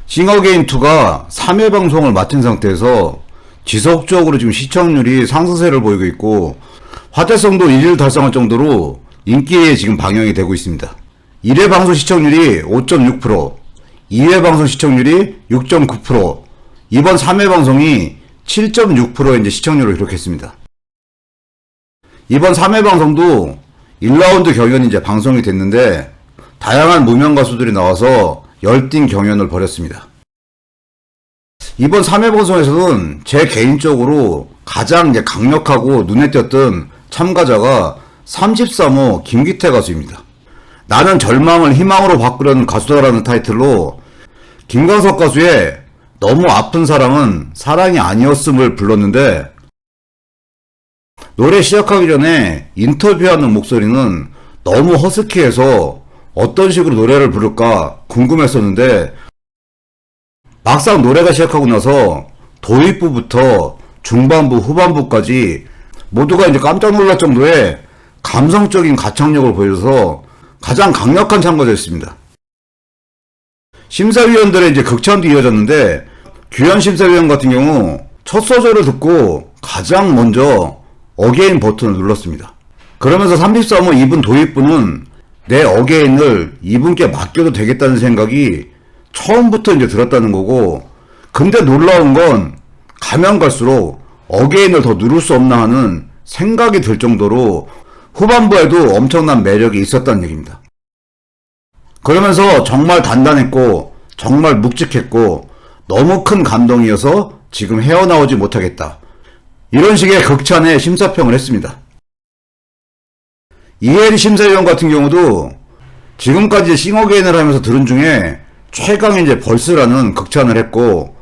싱어게인2가 3회 방송을 마친 상태에서 지속적으로 지금 시청률이 상승세를 보이고 있고 화제성도 1위를 달성할 정도로 인기에 지금 방영이 되고 있습니다. 1회 방송 시청률이 5.6%, 2회 방송 시청률이 6.9%, 이번 3회 방송이 7.6%의 이제 시청률을 기록했습니다. 이번 3회 방송도 1라운드 경연이 이제 방송이 됐는데 다양한 무명 가수들이 나와서 열띤 경연을 벌였습니다. 이번 3회 방송에서는 제 개인적으로 가장 이제 강력하고 눈에 띄었던 참가자가 33호 김기태 가수입니다. 나는 절망을 희망으로 바꾸려는 가수다라는 타이틀로 김광석 가수의 너무 아픈 사랑은 사랑이 아니었음을 불렀는데, 노래 시작하기 전에 인터뷰하는 목소리는 너무 허스키해서 어떤 식으로 노래를 부를까 궁금했었는데, 막상 노래가 시작하고 나서 도입부부터 중반부, 후반부까지 모두가 이제 깜짝 놀랄 정도의 감성적인 가창력을 보여줘서 가장 강력한 참가자였습니다. 심사위원들의 이제 극찬도 이어졌는데, 규현 심사위원 같은 경우 첫 소절을 듣고 가장 먼저 어게인 버튼을 눌렀습니다. 그러면서 33호 이분 도입부는 내 어게인을 이분께 맡겨도 되겠다는 생각이 처음부터 이제 들었다는 거고, 근데 놀라운 건 가면 갈수록 어게인을 더 누를 수 없나 하는 생각이 들 정도로 후반부에도 엄청난 매력이 있었다는 얘기입니다. 그러면서 정말 단단했고 정말 묵직했고 너무 큰 감동이어서 지금 헤어나오지 못하겠다, 이런 식의 극찬의 심사평을 했습니다. 이혜리 심사위원 같은 경우도 지금까지 싱어게인을 하면서 들은 중에 최강의 이제 벌스라는 극찬을 했고,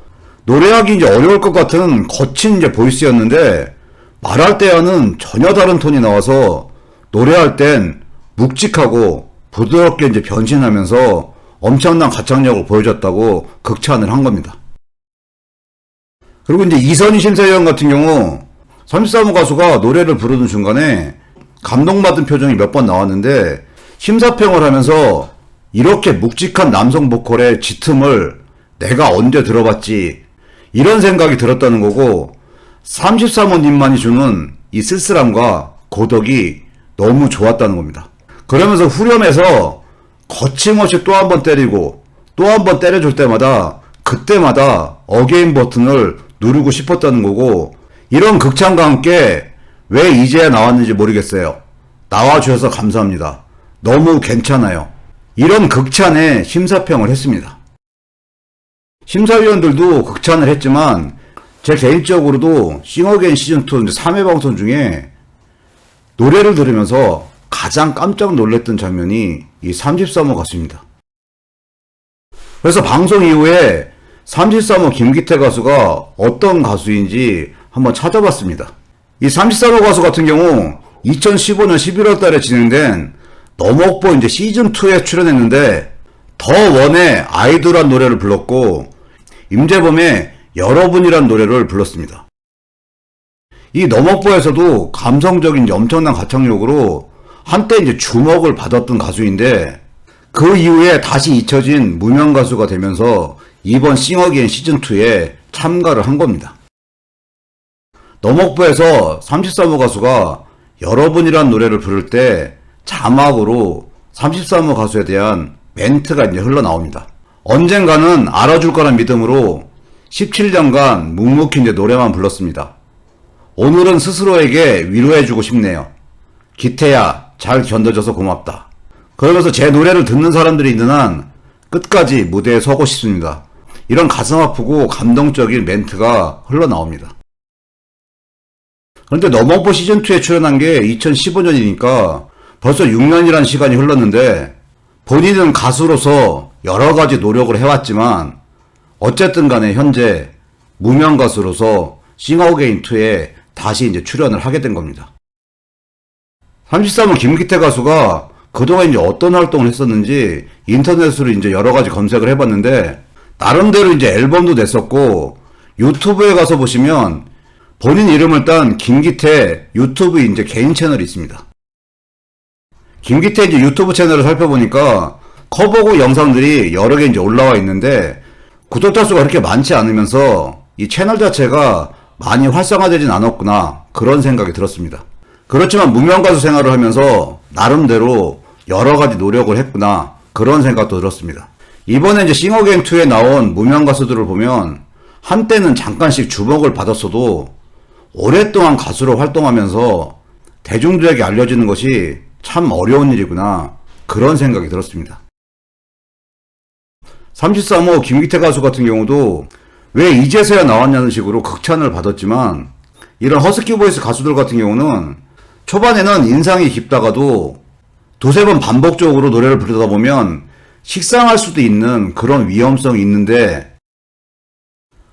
노래하기 이제 어려울 것 같은 거친 이제 보이스였는데 말할 때와는 전혀 다른 톤이 나와서 노래할 땐 묵직하고 부드럽게 이제 변신하면서 엄청난 가창력을 보여줬다고 극찬을 한 겁니다. 그리고 이제 이선희 심사위원 같은 경우 33호 가수가 노래를 부르는 중간에 감동받은 표정이 몇 번 나왔는데, 심사평을 하면서 이렇게 묵직한 남성 보컬의 짙음을 내가 언제 들어봤지, 이런 생각이 들었다는 거고, 33호님만이 주는 이 쓸쓸함과 고독이 너무 좋았다는 겁니다. 그러면서 후렴에서 거침없이 또 한 번 때리고 또 한 번 때려줄 때마다 그때마다 어게인 버튼을 누르고 싶었다는 거고, 이런 극찬과 함께 왜 이제야 나왔는지 모르겠어요. 나와주셔서 감사합니다. 너무 괜찮아요. 이런 극찬에 심사평을 했습니다. 심사위원들도 극찬을 했지만 제 개인적으로도 싱어게인 시즌2 3회 방송 중에 노래를 들으면서 가장 깜짝 놀랐던 장면이 이 33호 가수입니다. 그래서 방송 이후에 33호 김기태 가수가 어떤 가수인지 한번 찾아봤습니다. 이 33호 가수 같은 경우 2015년 11월 달에 진행된 너목보 이제 시즌2에 출연했는데, 더 원의 아이돌한 노래를 불렀고 임재범의 여러분이란 노래를 불렀습니다. 이 너목보에서도 감성적인 이제 엄청난 가창력으로 한때 이제 주목을 받았던 가수인데, 그 이후에 다시 잊혀진 무명 가수가 되면서 이번 싱어게인 시즌2에 참가를 한 겁니다. 너목보에서 33호 가수가 여러분이란 노래를 부를 때 자막으로 33호 가수에 대한 멘트가 이제 흘러나옵니다. 언젠가는 알아줄 거란 믿음으로 17년간 묵묵히 이제 노래만 불렀습니다. 오늘은 스스로에게 위로해주고 싶네요. 기태야, 잘 견뎌줘서 고맙다. 그러면서 제 노래를 듣는 사람들이 있는 한 끝까지 무대에 서고 싶습니다. 이런 가슴 아프고 감동적인 멘트가 흘러나옵니다. 그런데 너목보 시즌2에 출연한 게 2015년이니까 벌써 6년이란 시간이 흘렀는데, 본인은 가수로서 여러 가지 노력을 해왔지만 어쨌든 간에 현재 무명 가수로서 싱어게인2에 다시 이제 출연을 하게 된 겁니다. 33호 김기태 가수가 그동안 이제 어떤 활동을 했었는지 인터넷으로 이제 여러 가지 검색을 해봤는데, 나름대로 이제 앨범도 냈었고, 유튜브에 가서 보시면 본인 이름을 딴 김기태 유튜브 이제 개인 채널이 있습니다. 김기태 이제 유튜브 채널을 살펴보니까 커버곡 영상들이 여러 개 이제 올라와 있는데, 구독자 수가 그렇게 많지 않으면서 이 채널 자체가 많이 활성화되진 않았구나, 그런 생각이 들었습니다. 그렇지만 무명가수 생활을 하면서 나름대로 여러 가지 노력을 했구나, 그런 생각도 들었습니다. 이번에 이제 싱어게인2에 나온 무명가수들을 보면 한때는 잠깐씩 주목을 받았어도 오랫동안 가수로 활동하면서 대중들에게 알려지는 것이 참 어려운 일이구나, 그런 생각이 들었습니다. 33호 김기태 가수 같은 경우도 왜 이제서야 나왔냐는 식으로 극찬을 받았지만, 이런 허스키 보이스 가수들 같은 경우는 초반에는 인상이 깊다가도 두세 번 반복적으로 노래를 부르다 보면 식상할 수도 있는 그런 위험성이 있는데,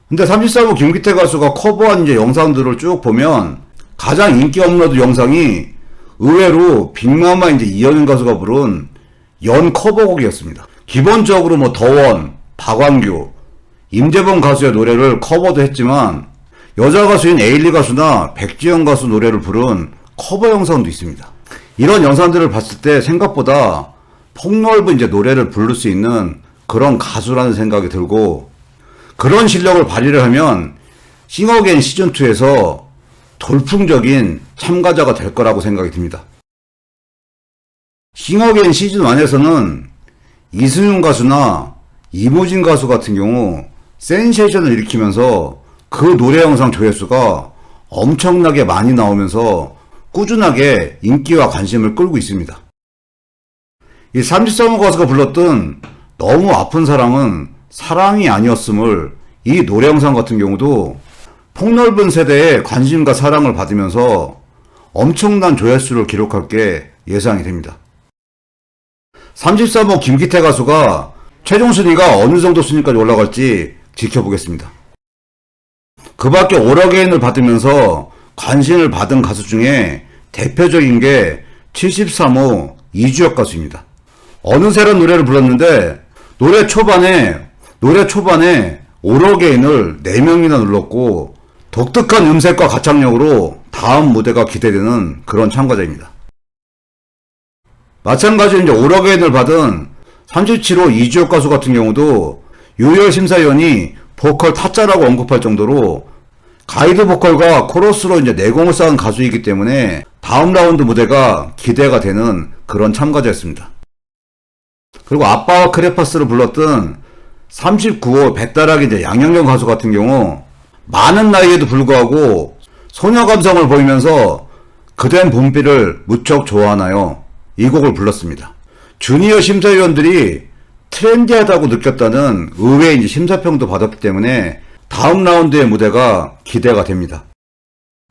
근데 33호 김기태 가수가 커버한 이제 영상들을 쭉 보면 가장 인기 업로드 영상이 의외로 빅마마 이제 이현인 가수가 부른 연 커버곡이었습니다. 기본적으로 뭐 더원, 박완규, 임재범 가수의 노래를 커버도 했지만 여자 가수인 에일리 가수나 백지영 가수 노래를 부른 커버 영상도 있습니다. 이런 영상들을 봤을 때 생각보다 폭넓은 이제 노래를 부를 수 있는 그런 가수라는 생각이 들고, 그런 실력을 발휘를 하면 싱어게인 시즌2에서 돌풍적인 참가자가 될 거라고 생각이 듭니다. 싱어게인 시즌1에서는 이승윤 가수나 이무진 가수 같은 경우 센세이션을 일으키면서 그 노래 영상 조회수가 엄청나게 많이 나오면서 꾸준하게 인기와 관심을 끌고 있습니다. 이 33호 가수가 불렀던 너무 아픈 사랑은 사랑이 아니었음을, 이 노래 영상 같은 경우도 폭넓은 세대의 관심과 사랑을 받으면서 엄청난 조회수를 기록할 게 예상이 됩니다. 33호 김기태 가수가 최종 순위가 어느 정도 순위까지 올라갈지 지켜보겠습니다. 그 밖에 올어게인을 받으면서 관심을 받은 가수 중에 대표적인 게 73호 이주혁 가수입니다. 어느새란 노래를 불렀는데 노래 초반에 올어게인을 4명이나 눌렀고 독특한 음색과 가창력으로 다음 무대가 기대되는 그런 참가자입니다. 마찬가지로 이제 올어게인을 받은 37호 이주혁 가수 같은 경우도 유열 심사위원이 보컬 타짜라고 언급할 정도로 가이드 보컬과 코러스로 이제 내공을 쌓은 가수이기 때문에 다음 라운드 무대가 기대가 되는 그런 참가자였습니다. 그리고 아빠와 크레파스를 불렀던 39호 배따라기 이제 양영경 가수 같은 경우 많은 나이에도 불구하고 소녀 감성을 보이면서 그댄 봄비를 무척 좋아하나요? 이 곡을 불렀습니다. 주니어 심사위원들이 트렌디하다고 느꼈다는 의외의 이제 심사평도 받았기 때문에 다음 라운드의 무대가 기대가 됩니다.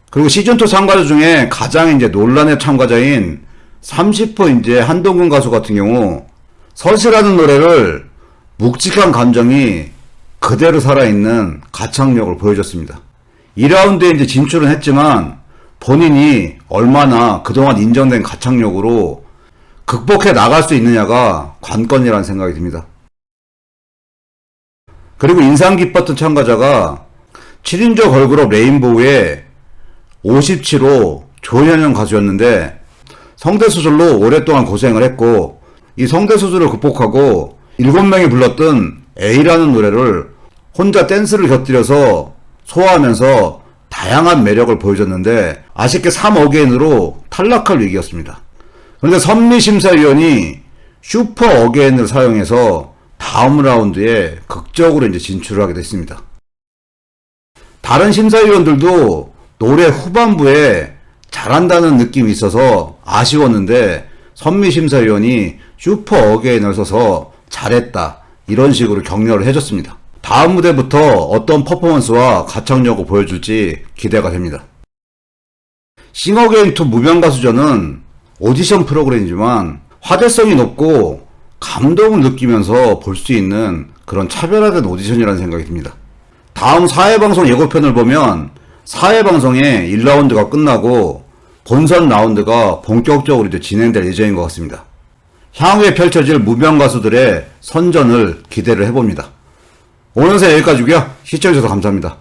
그리고 시즌2 참가자 중에 가장 이제 논란의 참가자인 30호 이제 한동근 가수 같은 경우 서시라는 노래를 묵직한 감정이 그대로 살아있는 가창력을 보여줬습니다. 2라운드에 이제 진출은 했지만 본인이 얼마나 그동안 인정된 가창력으로 극복해 나갈 수 있느냐가 관건이라는 생각이 듭니다. 그리고 인상 깊었던 참가자가 7인조 걸그룹 레인보우의 57호 조현영 가수였는데 성대수술로 오랫동안 고생을 했고 이 성대수술을 극복하고 7명이 불렀던 A라는 노래를 혼자 댄스를 곁들여서 소화하면서 다양한 매력을 보여줬는데 아쉽게 3어게인으로 탈락할 위기였습니다. 그런데 선미심사위원이 슈퍼 어게인을 사용해서 다음 라운드에 극적으로 이제 진출을 하게 됐습니다. 다른 심사위원들도 노래 후반부에 잘한다는 느낌이 있어서 아쉬웠는데 선미심사위원이 슈퍼 어게인을 써서 잘했다, 이런 식으로 격려를 해줬습니다. 다음 무대부터 어떤 퍼포먼스와 가창력을 보여줄지 기대가 됩니다. 싱어게인2 무명가수전은 오디션 프로그램이지만 화제성이 높고 감동을 느끼면서 볼 수 있는 그런 차별화된 오디션이라는 생각이 듭니다. 다음 4회방송 예고편을 보면 4회방송에 1라운드가 끝나고 본선 라운드가 본격적으로 이제 진행될 예정인 것 같습니다. 향후에 펼쳐질 무명가수들의 선전을 기대를 해봅니다. 오늘 영상 여기까지고요. 시청해주셔서 감사합니다.